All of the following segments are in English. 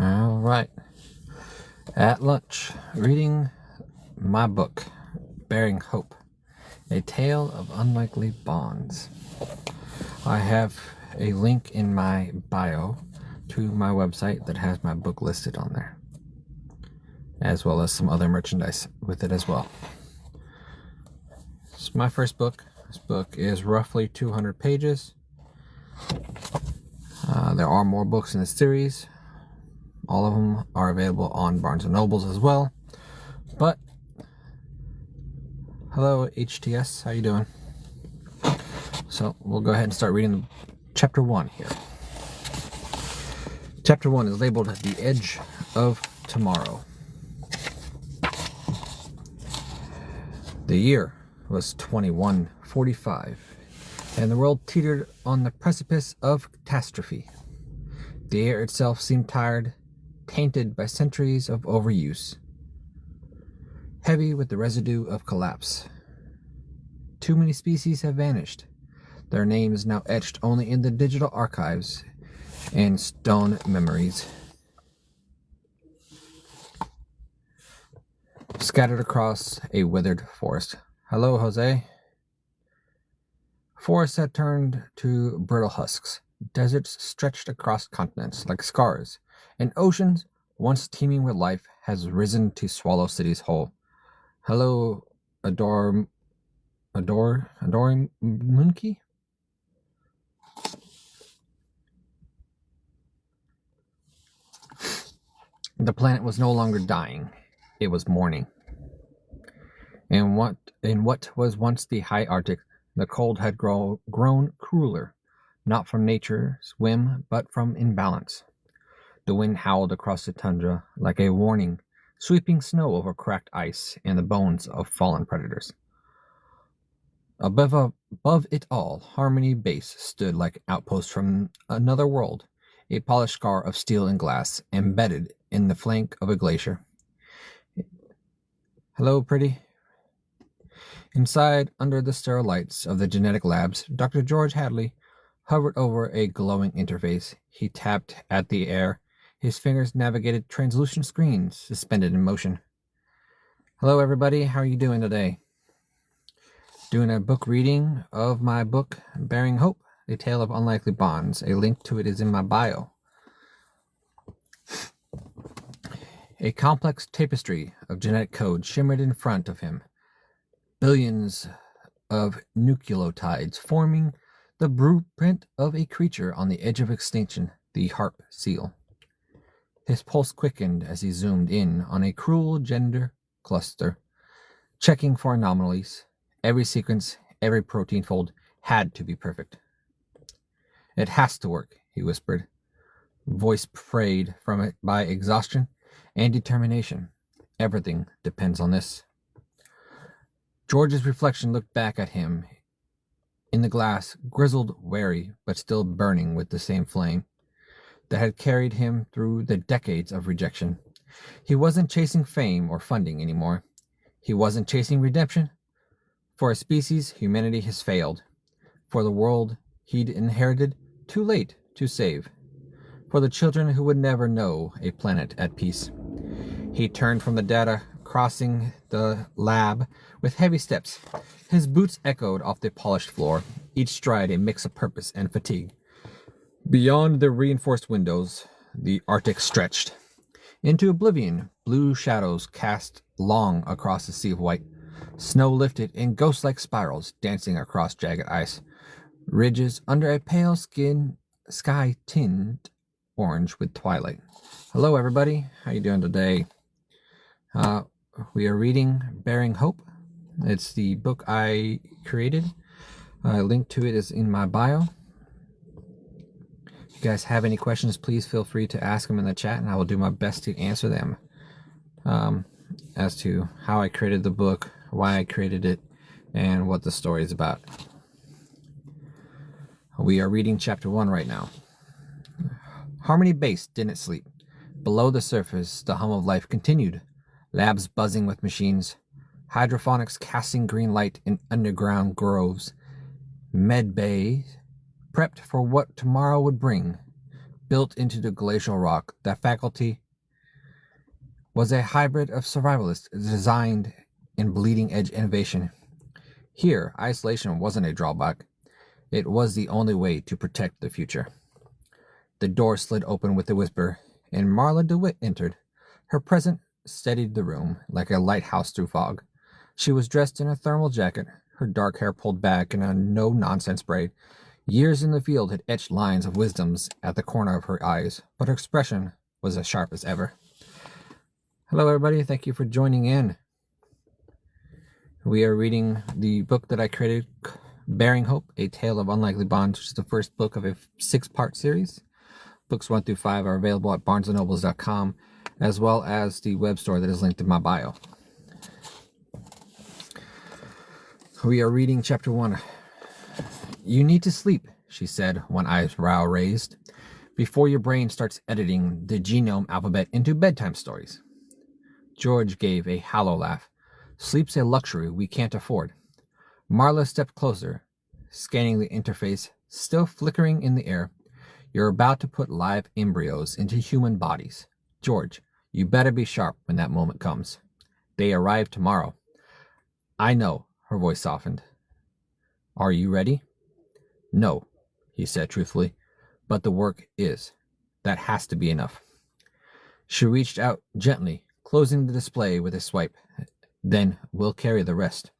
All right. At lunch, reading my book, Bearing Hope, A Tale of Unlikely Bonds. I have a link in my bio to my website that has my book listed on there, as well as some other merchandise with it as well. It's my first book. This book is roughly 200 pages. There are more books in the series. All of them are available on Barnes & Nobles as well. But, hello HTS, how you doing? So, we'll go ahead and start reading Chapter 1 here. Chapter 1 is labeled The Edge of Tomorrow. The year was 2145, and the world teetered on the precipice of catastrophe. The air itself seemed tired, tainted by centuries of overuse, heavy with the residue of collapse. Too many species have vanished, their names now etched only in the digital archives and stone memories, scattered across a withered forest. Hello, Jose. Forests had turned to brittle husks. Deserts stretched across continents like scars, and oceans, once teeming with life, has risen to swallow cities whole. Hello, Adoring Moonki? The planet was no longer dying. It was mourning. In what was once the high Arctic, the cold had grown crueler, not from nature's whim, but from imbalance. The wind howled across the tundra like a warning, sweeping snow over cracked ice and the bones of fallen predators. Above it all, Harmony Base stood like an outpost from another world, a polished scar of steel and glass embedded in the flank of a glacier. Hello, pretty. Inside, under the sterile lights of the genetic labs, Dr. George Hadley hovered over a glowing interface. He tapped at the air. His fingers navigated translucent screens suspended in motion. Hello, everybody. How are you doing today? Doing a book reading of my book, Bearing Hope, A Tale of Unlikely Bonds. A link to it is in my bio. A complex tapestry of genetic code shimmered in front of him. Billions of nucleotides forming the blueprint of a creature on the edge of extinction, the harp seal. His pulse quickened as he zoomed in on a cruel gender cluster, checking for anomalies. Every sequence, every protein fold had to be perfect. It has to work, he whispered, voice frayed from it by exhaustion and determination. Everything depends on this. George's reflection looked back at him in the glass, grizzled, wary, but still burning with the same flame that had carried him through the decades of rejection. He wasn't chasing fame or funding anymore. He wasn't chasing redemption. For a species, humanity has failed. For the world he'd inherited, too late to save. For the children who would never know a planet at peace. He turned from the data, crossing the lab with heavy steps. His boots echoed off the polished floor, each stride a mix of purpose and fatigue. Beyond the reinforced windows, the Arctic stretched. Into oblivion, blue shadows cast long across the sea of white. Snow lifted in ghost-like spirals, dancing across jagged ice. Ridges under a pale sky tinged orange with twilight. Hello, everybody. How you doing today? We are reading Bearing Hope. It's the book I created. A link to it is in my bio. If you guys have any questions, please feel free to ask them in the chat, and I will do my best to answer them. As to how I created the book, why I created it, and what the story is about. We are reading Chapter 1 right now. Harmony Base didn't sleep. Below the surface, the hum of life continued. Labs buzzing with machines, hydroponics casting green light in underground groves, med bay prepped for what tomorrow would bring. built into the glacial rock. That faculty was a hybrid of survivalist designed in bleeding-edge innovation. Here, isolation wasn't a drawback. It was the only way to protect the future. The door slid open with a whisper, and Marla DeWitt entered. Her presence steadied the room like a lighthouse through fog. She was dressed in a thermal jacket, her dark hair pulled back in a no-nonsense braid. Years in the field had etched lines of wisdoms at the corner of her eyes, but her expression was as sharp as ever. Hello, everybody. Thank you for joining in. We are reading the book that I created, Bearing Hope, A Tale of Unlikely Bonds, which is the first book of a 6-part series. Books 1 through 5 are available at barnesandnobles.com, as well as the web store that is linked in my bio. We are reading chapter 1. You need to sleep, she said, one eyebrow raised, before your brain starts editing the genome alphabet into bedtime stories. George gave a hollow laugh. Sleep's a luxury we can't afford. Marla stepped closer, scanning the interface, still flickering in the air. You're about to put live embryos into human bodies. George, you better be sharp when that moment comes. They arrive tomorrow. I know, her voice softened. Are you ready? No, he said truthfully, but the work is. That has to be enough. She reached out gently, closing the display with a swipe. Then we'll carry the rest.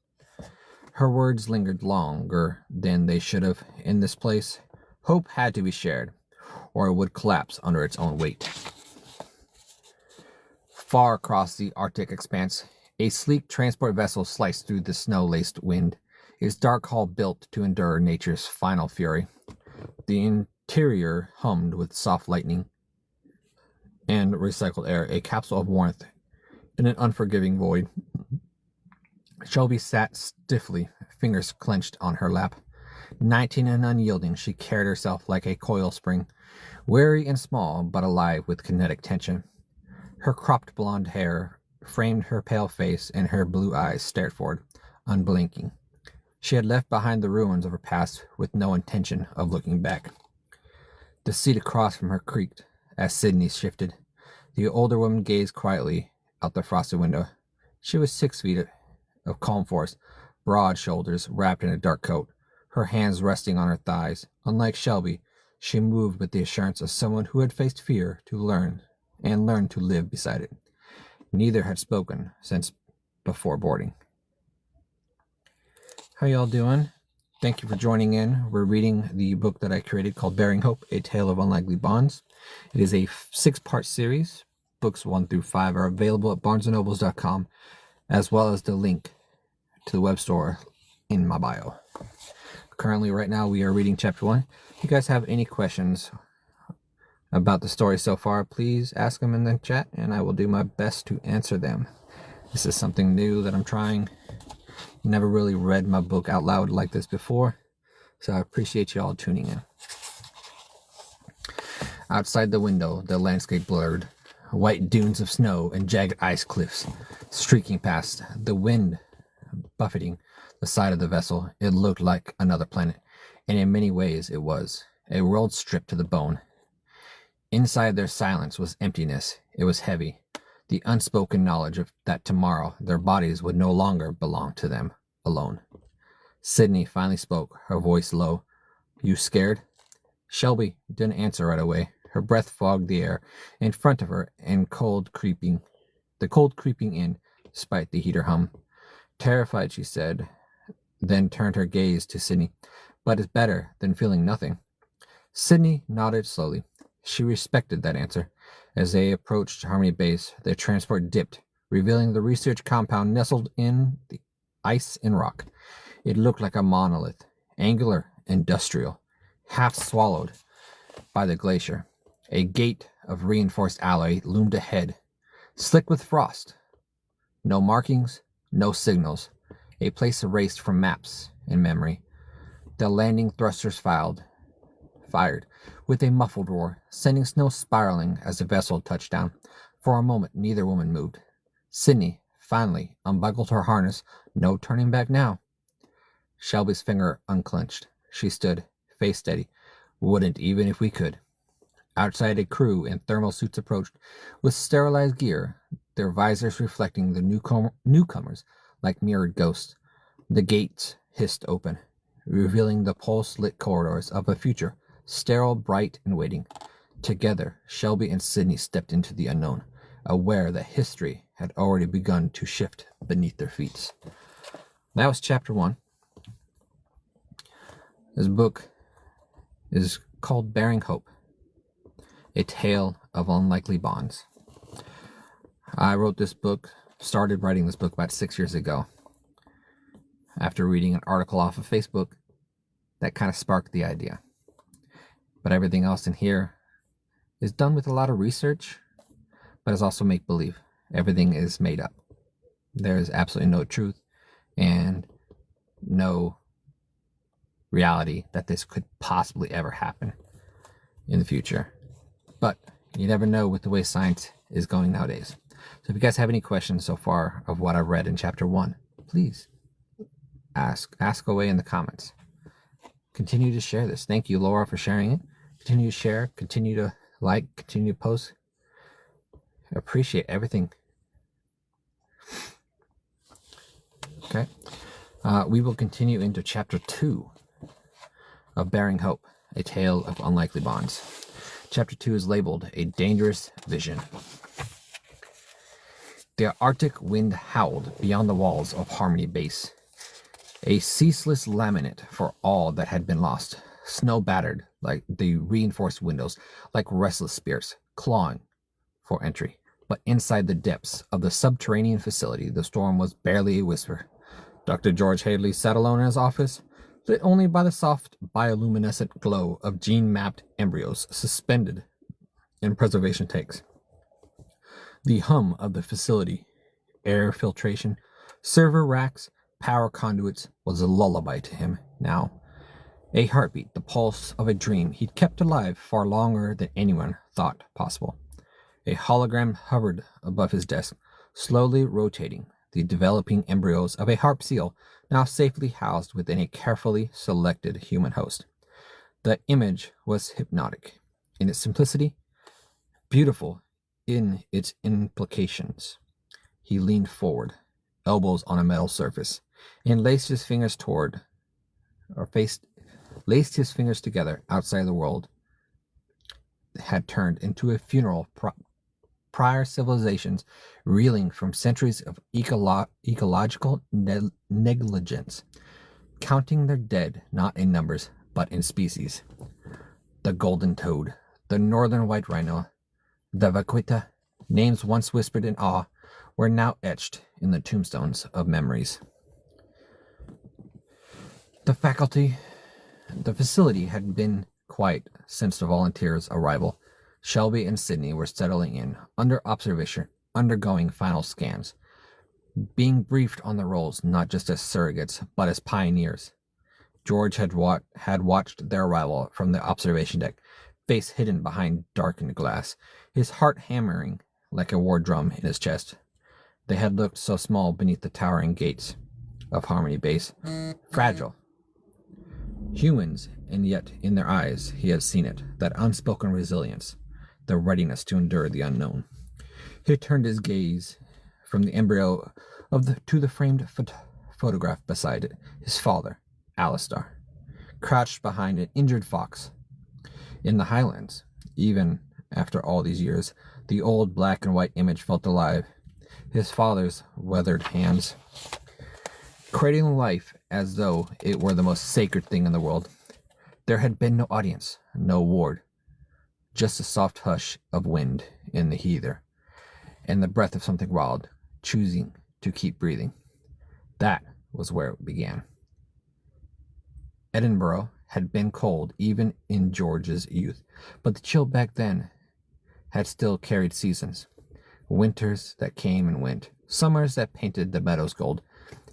Her words lingered longer than they should have. In this place, hope had to be shared, or it would collapse under its own weight. Far across the Arctic expanse, a sleek transport vessel sliced through the snow-laced wind, its dark hull built to endure nature's final fury. The interior hummed with soft lightning and recycled air, a capsule of warmth in an unforgiving void. Shelby sat stiffly, fingers clenched on her lap. 19 and unyielding, she carried herself like a coil spring, weary and small, but alive with kinetic tension. Her cropped blonde hair framed her pale face, and her blue eyes stared forward, unblinking. She had left behind the ruins of her past with no intention of looking back. The seat across from her creaked as Sydney shifted. The older woman gazed quietly out the frosted window. She was 6 feet of calm force, broad shoulders wrapped in a dark coat, her hands resting on her thighs. Unlike Shelby, she moved with the assurance of someone who had faced fear to learn to live beside it. Neither had spoken since before boarding. How y'all doing? Thank you for joining in. We're reading the book that I created called Bearing Hope, A Tale of Unlikely Bonds. It is a 6-part series. Books 1 through 5 are available at barnesandnobles.com, as well as the link to the web store in my bio. Currently, right now, we are reading chapter 1. If you guys have any questions about the story so far, please ask them in the chat, and I will do my best to answer them. This is something new that I'm trying. Never really read my book out loud like this before, so I appreciate you all tuning in. Outside the window, the landscape blurred. White dunes of snow and jagged ice cliffs streaking past, the wind buffeting the side of the vessel. It looked like another planet, and in many ways it was. A world stripped to the bone. Inside their silence was emptiness. It was heavy. The unspoken knowledge of that tomorrow their bodies would no longer belong to them alone. Sydney finally spoke, her voice low. You scared? Shelby didn't answer right away. Her breath fogged the air in front of her, and the cold creeping in, despite the heater hum. Terrified, she said, then turned her gaze to Sydney. But it's better than feeling nothing. Sydney nodded slowly. She respected that answer. As they approached Harmony Base, their transport dipped, revealing the research compound nestled in the ice and rock. It looked like a monolith, angular, industrial, half swallowed by the glacier. A gate of reinforced alloy loomed ahead, slick with frost. No markings, no signals. A place erased from maps and memory. The landing thrusters fired with a muffled roar, sending snow spiraling as the vessel touched down. For a moment, neither woman moved. Sydney finally unbuckled her harness. No turning back now. Shelby's finger unclenched. She stood, face steady. Wouldn't even if we could. Outside, a crew in thermal suits approached with sterilized gear, their visors reflecting the newcomers like mirrored ghosts. The gates hissed open, revealing the pulse-lit corridors of a future, sterile, bright, and waiting. Together, Shelby and Sydney stepped into the unknown, aware that history had already begun to shift beneath their feet. That was chapter 1. This book is called Bearing Hope, A Tale of Unlikely Bonds. I started writing this book about 6 years ago. After reading an article off of Facebook, that kind of sparked the idea. But everything else in here is done with a lot of research, but it's also make-believe. Everything is made up. There is absolutely no truth and no reality that this could possibly ever happen in the future. But you never know with the way science is going nowadays. So if you guys have any questions so far of what I've read in chapter 1, please ask away in the comments. Continue to share this. Thank you, Laura, for sharing it. Continue to share, continue to like, continue to post. I appreciate everything. Okay. We will continue into chapter 2 of Bearing Hope, A Tale of Unlikely Bonds. Chapter 2 is labeled A Dangerous Vision. The Arctic wind howled beyond the walls of Harmony Base, a ceaseless lament for all that had been lost. Snow battered like the reinforced windows, like restless spirits clawing for entry. But inside the depths of the subterranean facility, the storm was barely a whisper. Dr. George Hadley sat alone in his office, lit only by the soft bioluminescent glow of gene-mapped embryos suspended in preservation tanks. The hum of the facility, air filtration, server racks, power conduits was a lullaby to him now. A heartbeat, the pulse of a dream he'd kept alive far longer than anyone thought possible. A hologram hovered above his desk, slowly rotating the developing embryos of a harp seal now safely housed within a carefully selected human host. The image was hypnotic in its simplicity, beautiful in its implications. He leaned forward, elbows on a metal surface, and laced his fingers together outside the world had turned into a funeral. Prior civilizations, reeling from centuries of ecological negligence, counting their dead not in numbers but in species. The golden toad, the northern white rhino, the vaquita, names once whispered in awe, were now etched in the tombstones of memories. The facility had been quiet since the volunteers' arrival. Shelby and Sydney were settling in, under observation, undergoing final scans, being briefed on the roles not just as surrogates, but as pioneers. George had watched their arrival from the observation deck, face hidden behind darkened glass, his heart hammering like a war drum in his chest. They had looked so small beneath the towering gates of Harmony Base, fragile. Humans, and yet in their eyes he had seen it, that unspoken resilience, the readiness to endure the unknown. He turned his gaze from the embryo to the framed photograph beside it. His father, Alistar, crouched behind an injured fox. In the Highlands, even after all these years, the old black and white image felt alive. His father's weathered hands, cradling life as though it were the most sacred thing in the world. There had been no audience, no ward, just a soft hush of wind in the heather, and the breath of something wild, choosing to keep breathing. That was where it began. Edinburgh had been cold even in George's youth, but the chill back then had still carried seasons. Winters that came and went, summers that painted the meadows gold.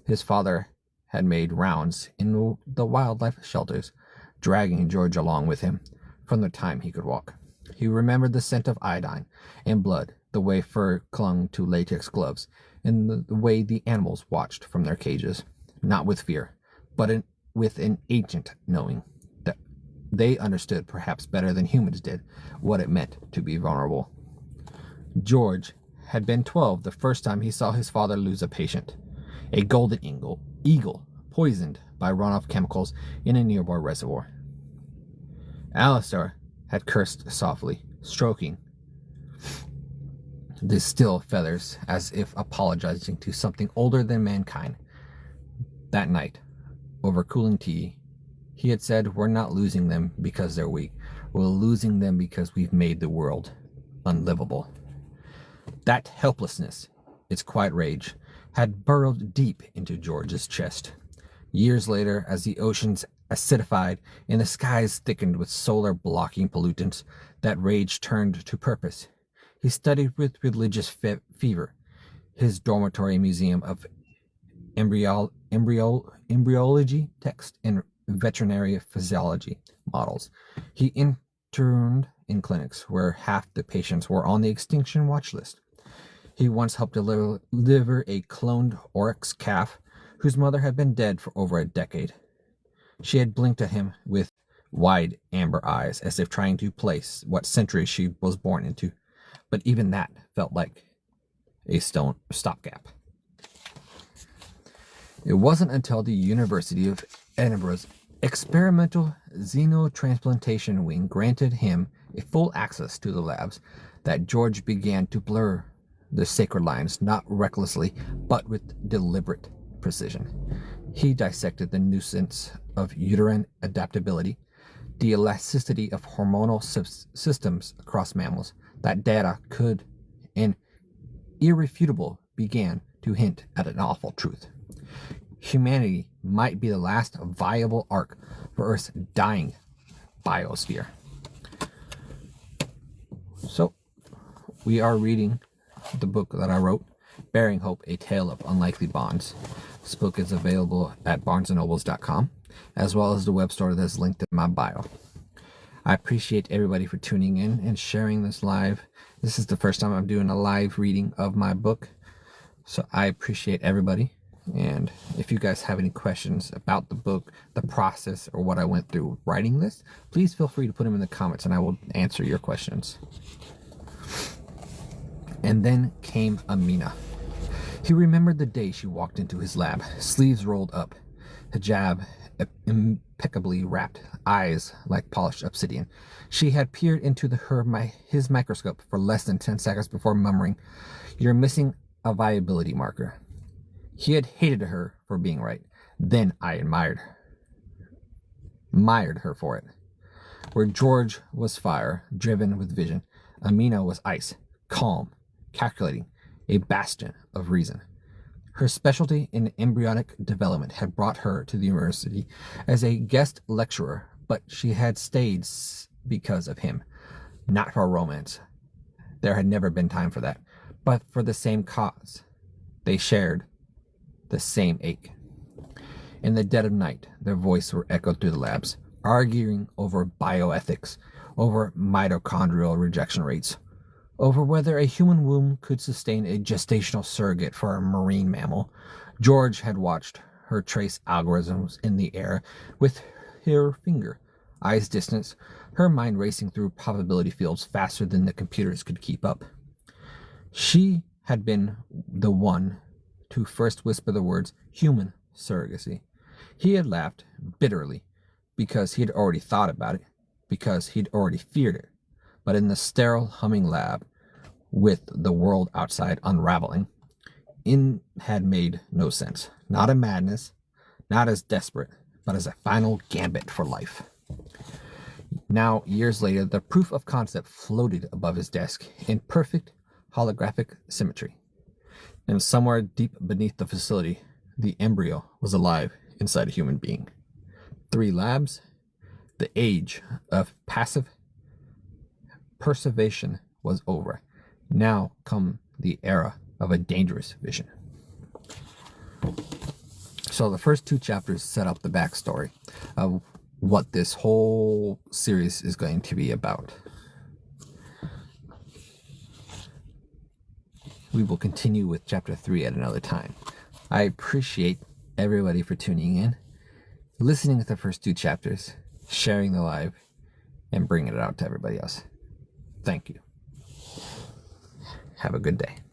His father had made rounds in the wildlife shelters, dragging George along with him from the time he could walk. He remembered the scent of iodine and blood, the way fur clung to latex gloves, and the way the animals watched from their cages, not with fear, but with an ancient knowing, they understood perhaps better than humans did what it meant to be vulnerable. George had been 12 the first time he saw his father lose a patient, a golden eagle poisoned by runoff chemicals in a nearby reservoir. Alistair had cursed softly, stroking the still feathers as if apologizing to something older than mankind. That night, over cooling tea, he had said, "We're not losing them because they're weak. We're losing them because we've made the world unlivable." That helplessness, its quiet rage, had burrowed deep into George's chest. Years later, as the oceans acidified and the skies thickened with solar-blocking pollutants, that rage turned to purpose. He studied with religious fever his dormitory museum of embryology text and veterinary physiology models. He interned in clinics where half the patients were on the extinction watch list. He once helped deliver a cloned oryx calf whose mother had been dead for over a decade. She had blinked at him with wide amber eyes as if trying to place what century she was born into, but even that felt like a stopgap. It wasn't until the University of Edinburgh's experimental xenotransplantation wing granted him a full access to the labs that George began to blur the sacred lines, not recklessly, but with deliberate precision. He dissected the nuisance of uterine adaptability, the elasticity of hormonal systems across mammals. That data could, and irrefutable, began to hint at an awful truth. Humanity might be the last viable arc for Earth's dying biosphere. So, we are reading the book that I wrote, Bearing Hope, A Tale of Unlikely Bonds. This book is available at barnesandnobles.com, as well as the web store that's linked in my bio. I appreciate everybody for tuning in and sharing this live. This is the first time I'm doing a live reading of my book, so I appreciate everybody. And if you guys have any questions about the book, the process, or what I went through writing this, please feel free to put them in the comments and I will answer your questions. And then came Amina. He remembered the day she walked into his lab, sleeves rolled up, hijab impeccably wrapped, eyes like polished obsidian. She had peered into his microscope for less than 10 seconds before murmuring, "You're missing a viability marker." He had hated her for being right. Then I admired her for it. Where George was fire, driven with vision, Amina was ice, calm, calculating, a bastion of reason. Her specialty in embryonic development had brought her to the university as a guest lecturer, but she had stayed because of him, not for romance. There had never been time for that, but for the same cause. They shared the same ache. In the dead of night, their voices were echoed through the labs, arguing over bioethics, over mitochondrial rejection rates, over whether a human womb could sustain a gestational surrogate for a marine mammal. George had watched her trace algorithms in the air with her finger, eyes distant, her mind racing through probability fields faster than the computers could keep up. She had been the one to first whisper the words human surrogacy. He had laughed bitterly because he had already thought about it, because he'd already feared it. But in the sterile, humming lab, with the world outside unraveling, it had made no sense. Not a madness, not as desperate, but as a final gambit for life. Now, years later, the proof of concept floated above his desk in perfect holographic symmetry. And somewhere deep beneath the facility, the embryo was alive inside a human being. 3 labs, the age of passive perseveration was over. Now come the era of a dangerous vision. So the first 2 chapters set up the backstory of what this whole series is going to be about. We will continue with chapter 3 at another time. I appreciate everybody for tuning in, listening to the first 2 chapters, sharing the live, and bringing it out to everybody else. Thank you. Have a good day.